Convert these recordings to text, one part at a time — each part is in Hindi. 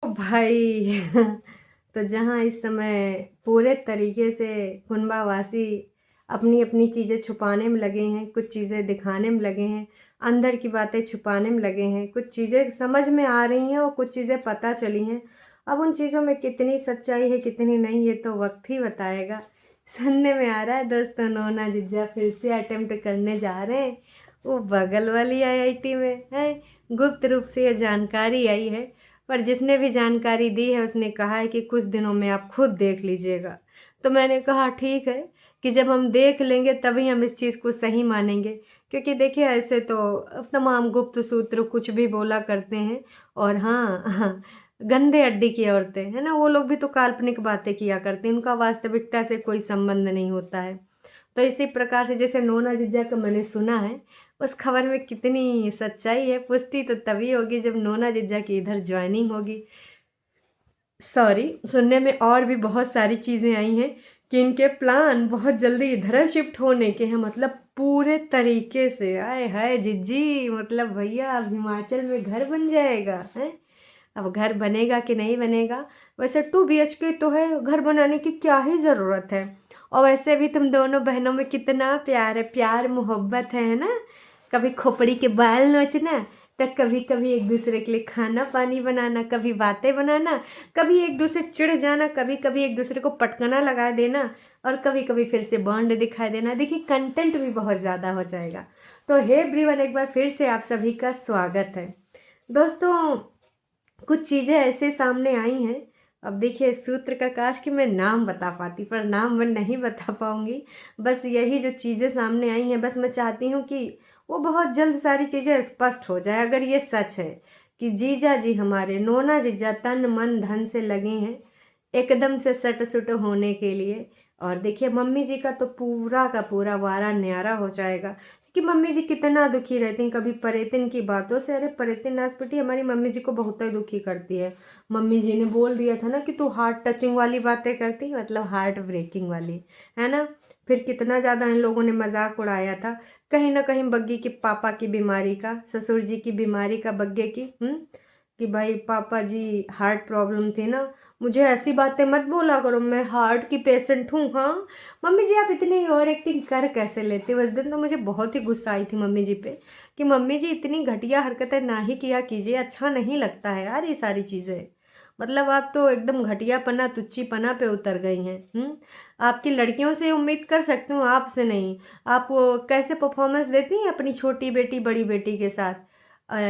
ओ भाई तो जहाँ इस समय पूरे तरीके से हुनबावासी अपनी अपनी चीज़ें छुपाने में लगे हैं, कुछ चीज़ें दिखाने में लगे हैं, अंदर की बातें छुपाने में लगे हैं, कुछ चीज़ें समझ में आ रही हैं और कुछ चीज़ें पता चली हैं। अब उन चीज़ों में कितनी सच्चाई है कितनी नहीं, ये तो वक्त ही बताएगा। सुनने में आ रहा है दोस्तों, नोना जिज्जा फिर से अटेम्प्ट करने जा रहे हैं। वो बगल वाली आईआईटी में है। गुप्त रूप से ये जानकारी आई है, पर जिसने भी जानकारी दी है उसने कहा है कि कुछ दिनों में आप खुद देख लीजिएगा। तो मैंने कहा ठीक है, कि जब हम देख लेंगे तभी हम इस चीज़ को सही मानेंगे। क्योंकि देखिए ऐसे तो तमाम गुप्त सूत्र कुछ भी बोला करते हैं। और हाँ, गंदे अड्डी की औरतें है ना, वो लोग भी तो काल्पनिक बातें किया करते हैं, उनका वास्तविकता से कोई संबंध नहीं होता है। तो इसी प्रकार से जैसे नोना जिज्जा का मैंने सुना है, उस खबर में कितनी सच्चाई है, पुष्टि तो तभी होगी जब नोना जिज्जा की इधर ज्वाइनिंग होगी। सॉरी, सुनने में और भी बहुत सारी चीज़ें आई हैं कि इनके प्लान बहुत जल्दी इधर शिफ्ट होने के हैं, मतलब पूरे तरीके से। आए हाय जिज्जी, मतलब भैया अब हिमाचल में घर बन जाएगा है। अब घर बनेगा कि नहीं बनेगा, वैसे 2 BHK तो है, घर बनाने की क्या ही ज़रूरत है। और वैसे भी तुम दोनों बहनों में कितना प्यार है, प्यार मोहब्बत है ना। कभी खोपड़ी के बाल नोचना, तो कभी कभी एक दूसरे के लिए खाना पानी बनाना, कभी बातें बनाना, कभी एक दूसरे चिढ़ जाना, कभी कभी एक दूसरे को पटकना लगा देना, और कभी कभी फिर से बॉन्ड दिखाई देना। देखिए कंटेंट भी बहुत ज़्यादा हो जाएगा। तो हे एवरीवन, एक बार फिर से आप सभी का स्वागत है दोस्तों। कुछ चीज़ें ऐसे सामने आई हैं। अब देखिए सूत्र का काश कि मैं नाम बता पाती, पर नाम मैं नहीं बता पाऊँगी। बस यही जो चीज़ें सामने आई हैं, बस मैं चाहती हूँ कि वो बहुत जल्द सारी चीज़ें स्पष्ट हो जाए। अगर ये सच है कि जीजा जी हमारे नोना जीजा तन मन धन से लगे हैं एकदम से सट सुट होने के लिए, और देखिए मम्मी जी का तो पूरा का पूरा वारा न्यारा हो जाएगा। कि मम्मी जी कितना दुखी रहती हैं कभी परेतिन की बातों से। अरे परेतिन नासपटी हमारी मम्मी जी को बहुत ही दुखी करती है। मम्मी जी ने बोल दिया था ना कि तू हार्ट टचिंग वाली बातें करती, मतलब हार्ट ब्रेकिंग वाली, है ना। फिर कितना ज़्यादा इन लोगों ने मजाक उड़ाया था, कहीं ना कहीं बग्गी की पापा की बीमारी का, ससुर जी की बीमारी का, बग्गे की, कि भाई पापा जी हार्ट प्रॉब्लम थी ना, मुझे ऐसी बातें मत बोला करो, मैं हार्ट की पेशेंट हूँ। हाँ मम्मी जी आप इतनी ओवर एक्टिंग कर कैसे लेते हो। उस दिन तो मुझे बहुत ही गुस्सा आई थी मम्मी जी पे, कि मम्मी जी इतनी घटिया हरकतें ना ही किया कीजिए, अच्छा नहीं लगता है यार ये सारी चीज़ें। मतलब आप तो एकदम घटियापना तुच्चीपना पे उतर गई हैं। आपकी लड़कियों से उम्मीद कर सकती हूँ, आपसे नहीं। आप वो कैसे परफॉर्मेंस देती हैं अपनी छोटी बेटी बड़ी बेटी के साथ।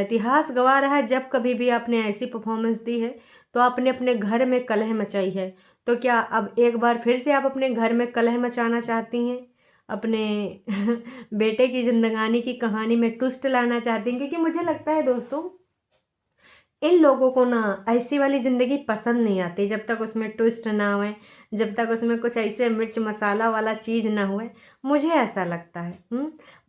इतिहास गवा रहा है, जब कभी भी आपने ऐसी परफॉर्मेंस दी है तो आपने अपने घर में कलह मचाई है। तो क्या अब एक बार फिर से आप अपने घर में कलह मचाना चाहती हैं, अपने बेटे की जिंदगानी की कहानी में ट्विस्ट लाना चाहती हैं? क्योंकि मुझे लगता है दोस्तों, इन लोगों को ना ऐसी वाली ज़िंदगी पसंद नहीं आती जब तक उसमें ट्विस्ट ना होए, जब तक उसमें कुछ ऐसे मिर्च मसाला वाला चीज़ ना हुए। मुझे ऐसा लगता है।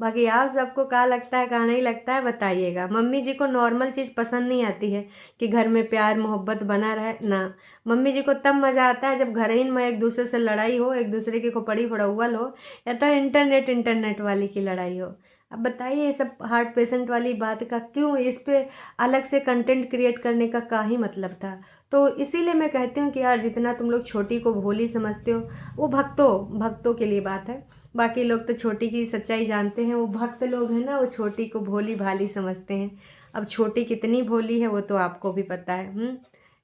बाकी आप सबको क्या लगता है क्या नहीं लगता है बताइएगा। मम्मी जी को नॉर्मल चीज़ पसंद नहीं आती है कि घर में प्यार मोहब्बत बना रहे ना। मम्मी जी को तब मज़ा आता है जब घर ही में एक दूसरे से लड़ाई हो, एक दूसरे की खोपड़ी फड़ौवल हो, या तो इंटरनेट वाली की लड़ाई हो। अब बताइए ये सब हार्ट पेशेंट वाली बात का क्यों, इस पे अलग से कंटेंट क्रिएट करने का क्या ही मतलब था। तो इसीलिए मैं कहती हूँ कि यार जितना तुम लोग छोटी को भोली समझते हो, वो भक्तों भक्तों के लिए बात है। बाकी लोग तो छोटी की सच्चाई जानते हैं, वो भक्त लोग हैं ना, वो छोटी को भोली भाली समझते हैं। अब छोटी कितनी भोली है वो तो आपको भी पता है।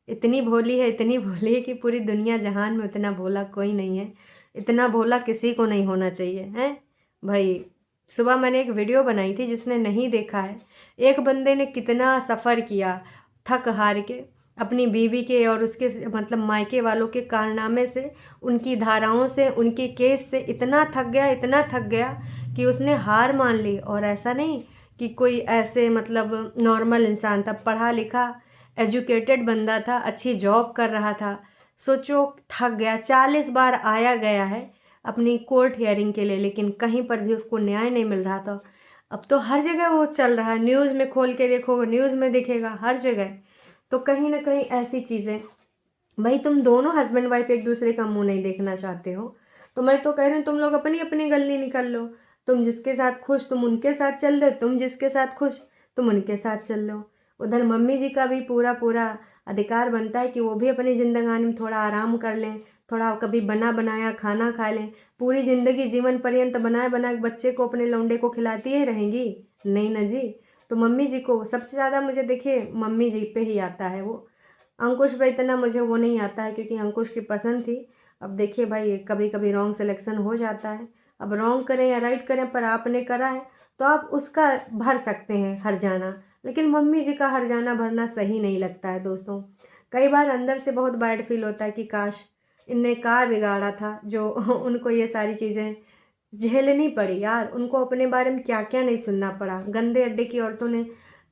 इतनी भोली है, इतनी भोली है कि पूरी दुनिया जहान में उतना भोला कोई नहीं है। इतना भोला किसी को नहीं होना चाहिए है भाई। सुबह मैंने एक वीडियो बनाई थी, जिसने नहीं देखा है, एक बंदे ने कितना सफ़र किया थक हार के अपनी बीवी के और उसके मतलब मायके वालों के कारनामे से, उनकी धाराओं से, उनके केस से इतना थक गया, इतना थक गया कि उसने हार मान ली। और ऐसा नहीं कि कोई ऐसे मतलब नॉर्मल इंसान था, पढ़ा लिखा एजुकेटेड बंदा था, अच्छी जॉब कर रहा था। सोचो थक गया, 40 बार आया गया है अपनी कोर्ट हियरिंग के लिए, लेकिन कहीं पर भी उसको न्याय नहीं मिल रहा था। अब तो हर जगह वो चल रहा है, न्यूज़ में खोल के देखो, न्यूज़ में दिखेगा हर जगह। तो कहीं ना कहीं ऐसी चीज़ें, भाई तुम दोनों हस्बैंड वाइफ एक दूसरे का मुंह नहीं देखना चाहते हो, तो मैं तो कह रही हूँ तुम लोग अपनी अपनी गल्ली निकल लो। तुम जिसके साथ खुश तुम उनके साथ चल दो, तुम जिसके साथ खुश तुम उनके साथ चल लो। उधर मम्मी जी का भी पूरा पूरा अधिकार बनता है कि वो भी अपनी ज़िंदगानी में थोड़ा आराम कर लें, थोड़ा कभी बना बनाया खाना खा लें। पूरी ज़िंदगी जीवन पर्यंत बनाए बना के बच्चे को, अपने लौंडे को खिलाती ही रहेंगी? नहीं ना जी। तो मम्मी जी को सबसे ज़्यादा मुझे देखिए मम्मी जी पे ही आता है वो। अंकुश पे इतना मुझे वो नहीं आता है क्योंकि अंकुश की पसंद थी। अब देखिए भाई कभी कभी रॉन्ग सिलेक्शन हो जाता है। अब रॉन्ग करें या राइट करें, पर आपने करा है तो आप उसका भर सकते हैं हर्जाना, लेकिन मम्मी जी का हर्जाना भरना सही नहीं लगता है दोस्तों। कई बार अंदर से बहुत बैड फील होता है कि काश इनने क्या बिगाड़ा था जो उनको ये सारी चीज़ें झेलनी पड़ी यार। उनको अपने बारे में क्या क्या नहीं सुनना पड़ा। गंदे अड्डे की औरतों ने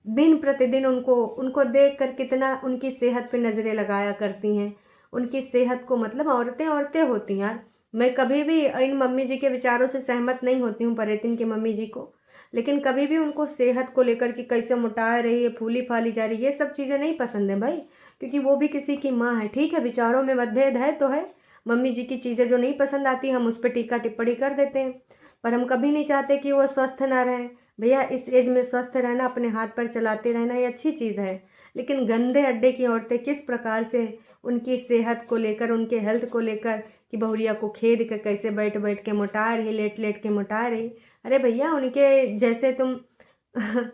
दिन प्रतिदिन उनको उनको देख कर कितना उनकी सेहत पे नज़रें लगाया करती हैं। उनकी सेहत को, मतलब औरतें औरतें होती हैं यार। मैं कभी भी इन मम्मी जी के विचारों से सहमत नहीं होती हूँ, परेतिन की मम्मी जी को, लेकिन कभी भी उनको सेहत को लेकर कि कैसे मोटा रही है, फूली फाली जा रही है, ये सब चीज़ें नहीं पसंद है भाई। क्योंकि वो भी किसी की माँ है। ठीक है, विचारों में मतभेद है तो है। मम्मी जी की चीज़ें जो नहीं पसंद आती हम उस पर टीका टिप्पणी कर देते हैं, पर हम कभी नहीं चाहते कि वो स्वस्थ ना रहें। भैया इस एज में स्वस्थ रहना, अपने हाथ पर चलाते रहना, ये अच्छी चीज़ है। लेकिन गंदे अड्डे की औरतें किस प्रकार से उनकी सेहत को लेकर, उनके हेल्थ को लेकर कि बहुरिया को खेद कर कैसे बैठ बैठ के मोटा रही, लेट लेट के मोटा रही। अरे भैया उनके जैसे तुम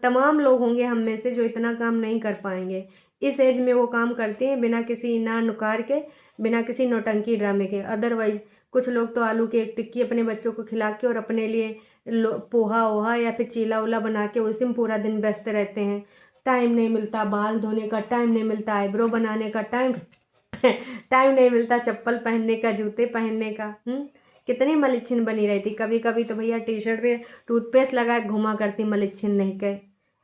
तमाम लोग होंगे हम में से जो इतना काम नहीं कर पाएंगे। इस एज में वो काम करते हैं बिना किसी ना नुकार के, बिना किसी नौटंकी ड्रामे के। अदरवाइज कुछ लोग तो आलू की एक टिक्की अपने बच्चों को खिला के और अपने लिए पोहा ओहा या फिर चीला उला बना के उसी में पूरा दिन व्यस्त रहते हैं। टाइम नहीं मिलता बाल धोने का, टाइम नहीं मिलता आईब्रो बनाने का, टाइम टाइम नहीं मिलता चप्पल पहनने का, जूते पहनने का। कितनी मलिच्छिन बनी रहती। कभी कभी तो भैया टी शर्ट पे टूथपेस्ट लगा के घुमा करती, मलिच्छिन नहीं कहे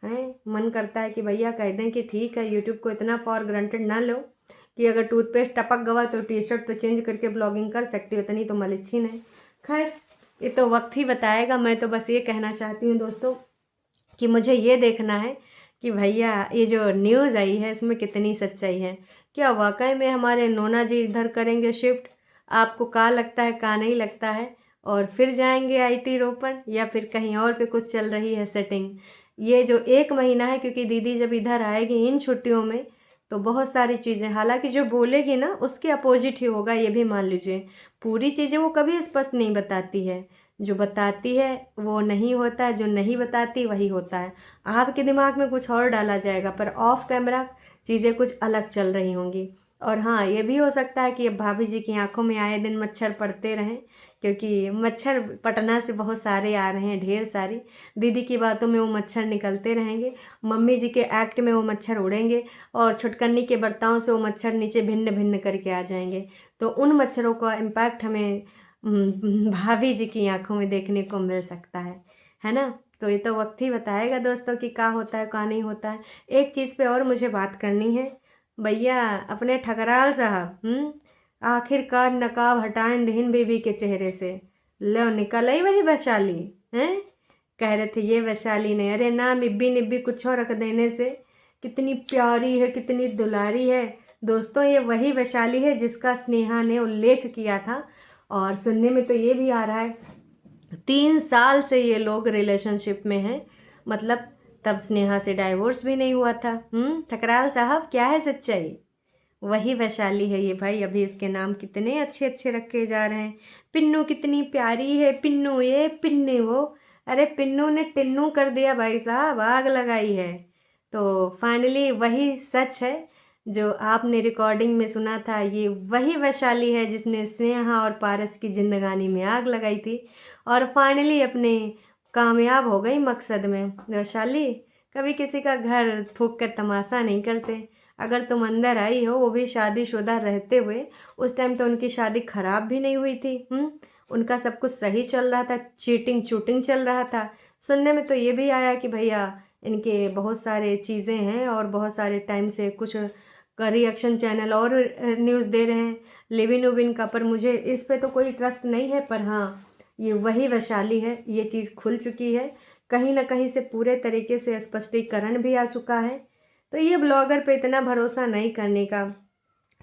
हैं। मन करता है कि भैया कह दें कि ठीक है, यूट्यूब को इतना फॉर ग्रांटेड ना लो कि अगर टूथपेस्ट टपक गवा तो टी शर्ट तो चेंज करके ब्लॉगिंग कर सकती हो, इतनी तो मलिच्छिन है। खैर ये तो वक्त ही बताएगा। मैं तो बस ये कहना चाहती हूँ दोस्तों कि मुझे ये देखना है कि भैया ये जो न्यूज़ आई है इसमें कितनी सच्चाई है। क्या वाकई में हमारे नोना जी इधर करेंगे शिफ्ट? आपको क्या लगता है, क्या नहीं लगता है? और फिर जाएंगे आईटी रोपण, या फिर कहीं और पे कुछ चल रही है सेटिंग? ये जो 1 महीना है, क्योंकि दीदी जब इधर आएगी इन छुट्टियों में तो बहुत सारी चीज़ें, हालांकि जो बोलेगी ना उसके अपोजिट ही होगा, ये भी मान लीजिए। पूरी चीज़ें वो कभी स्पष्ट नहीं बताती है। जो बताती है वो नहीं होता है, जो नहीं बताती वही होता है। आपके दिमाग में कुछ और डाला जाएगा, पर ऑफ कैमरा चीज़ें कुछ अलग चल रही होंगी। और हाँ, ये भी हो सकता है कि अब भाभी जी की आंखों में आए दिन मच्छर पड़ते रहें, क्योंकि मच्छर पटना से बहुत सारे आ रहे हैं, ढेर सारी। दीदी की बातों में वो मच्छर निकलते रहेंगे, मम्मी जी के एक्ट में वो मच्छर उड़ेंगे, और छुटकन्नी के बर्ताव से वो मच्छर नीचे भिन्न भिन्न करके आ जाएंगे। तो उन मच्छरों का इम्पैक्ट हमें भाभी जी की आंखों में देखने को मिल सकता है ना? तो ये तो वक्त ही बताएगा दोस्तों कि क्या होता है क्या नहीं होता है। एक चीज़ पे और मुझे बात करनी है भैया, अपने ठकराल साहब आखिरकार नकाब हटाएं दहीन बीबी के चेहरे से। लो निकल आई वही वैशाली हैं। कह रहे थे ये वैशाली नहीं, अरे ना निब्बी निब्बी कुछ और रख देने से। कितनी प्यारी है, कितनी दुलारी है। दोस्तों ये वही वैशाली है जिसका स्नेहा ने उल्लेख किया था। और सुनने में तो ये भी आ रहा है 3 साल से ये लोग रिलेशनशिप में हैं, मतलब तब स्नेहा से डाइवोर्स भी नहीं हुआ था। ठकराल साहब क्या है सच्चाई? वही वैशाली है ये भाई। अभी इसके नाम कितने अच्छे अच्छे रखे जा रहे हैं। पिन्नू कितनी प्यारी है, पिन्नू ये पिन्ने वो। अरे पिन्नू ने टिन्नू कर दिया भाई साहब, आग लगाई है। तो फाइनली वही सच है जो आपने रिकॉर्डिंग में सुना था। ये वही वैशाली है जिसने स्नेहा और पारस की जिंदगानी में आग लगाई थी और फाइनली अपने कामयाब हो गई मकसद में। वैशाली कभी किसी का घर फूंक कर तमाशा नहीं करते। अगर तुम अंदर आई हो, वो भी शादीशुदा रहते हुए, उस टाइम तो उनकी शादी खराब भी नहीं हुई थी। उनका सब कुछ सही चल रहा था, चीटिंग चूटिंग चल रहा था। सुनने में तो ये भी आया कि भैया इनके बहुत सारे चीज़ें हैं और बहुत सारे टाइम से कुछ रिएक्शन चैनल और न्यूज़ दे रहे हैं लिव इन उविन का, पर मुझे इस पे तो कोई ट्रस्ट नहीं है। पर हाँ, ये वही वैशाली है, ये चीज़ खुल चुकी है, कहीं ना कहीं से पूरे तरीके से स्पष्टीकरण भी आ चुका है। तो ये ब्लॉगर पे इतना भरोसा नहीं करने का।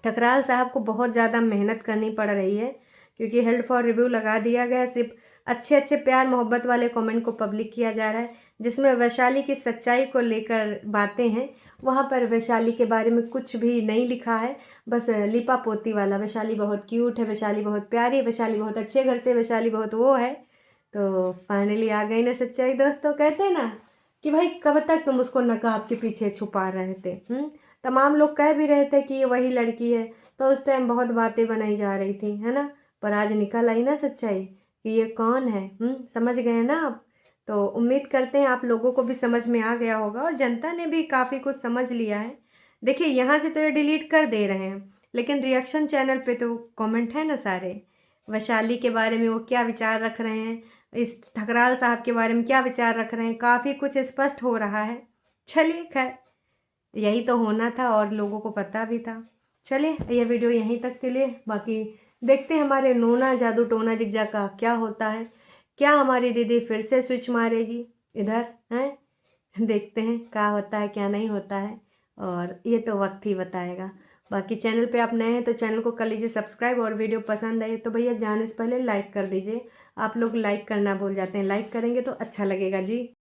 ठकराल साहब को बहुत ज़्यादा मेहनत करनी पड़ रही है, क्योंकि हेल्ड फॉर रिव्यू लगा दिया गया है। सिर्फ अच्छे अच्छे प्यार मोहब्बत वाले कमेंट को पब्लिक किया जा रहा है, जिसमें वैशाली की सच्चाई को लेकर बातें हैं वहाँ पर वैशाली के बारे में कुछ भी नहीं लिखा है, बस लिपा पोती वाला, वैशाली बहुत क्यूट है, वैशाली बहुत प्यारी है, वैशाली बहुत अच्छे घर से, वैशाली बहुत वो है। तो फाइनली आ गई ना सच्चाई दोस्तों। कहते हैं ना कि भाई कब तक तुम उसको नकाब के पीछे छुपा रहे थे। तमाम लोग कह भी रहे थे कि ये वही लड़की है, तो उस टाइम बहुत बातें बनाई जा रही थी, है ना। पर आज निकल आई ना सच्चाई कि ये कौन है। समझ गए ना आप। तो उम्मीद करते हैं आप लोगों को भी समझ में आ गया होगा और जनता ने भी काफ़ी कुछ समझ लिया है। देखिए यहाँ से तो ये डिलीट कर दे रहे हैं, लेकिन रिएक्शन चैनल पे तो कमेंट है ना सारे। वैशाली के बारे में वो क्या विचार रख रहे हैं, इस ठकराल साहब के बारे में क्या विचार रख रहे हैं, काफ़ी कुछ स्पष्ट हो रहा है। चलिए खैर, यही तो होना था और लोगों को पता भी था। चलिए ये वीडियो यहीं तक के लिए, बाकी देखते हैं हमारे नोना जादू टोना जिग्जा का क्या होता है। क्या हमारी दीदी फिर से स्विच मारेगी इधर, हैं। देखते हैं क्या होता है क्या नहीं होता है, और ये तो वक्त ही बताएगा। बाकी चैनल पे आप नए हैं तो चैनल को कर लीजिए सब्सक्राइब, और वीडियो पसंद आए तो भैया जाने से पहले लाइक कर दीजिए। आप लोग लाइक करना भूल जाते हैं, लाइक करेंगे तो अच्छा लगेगा जी।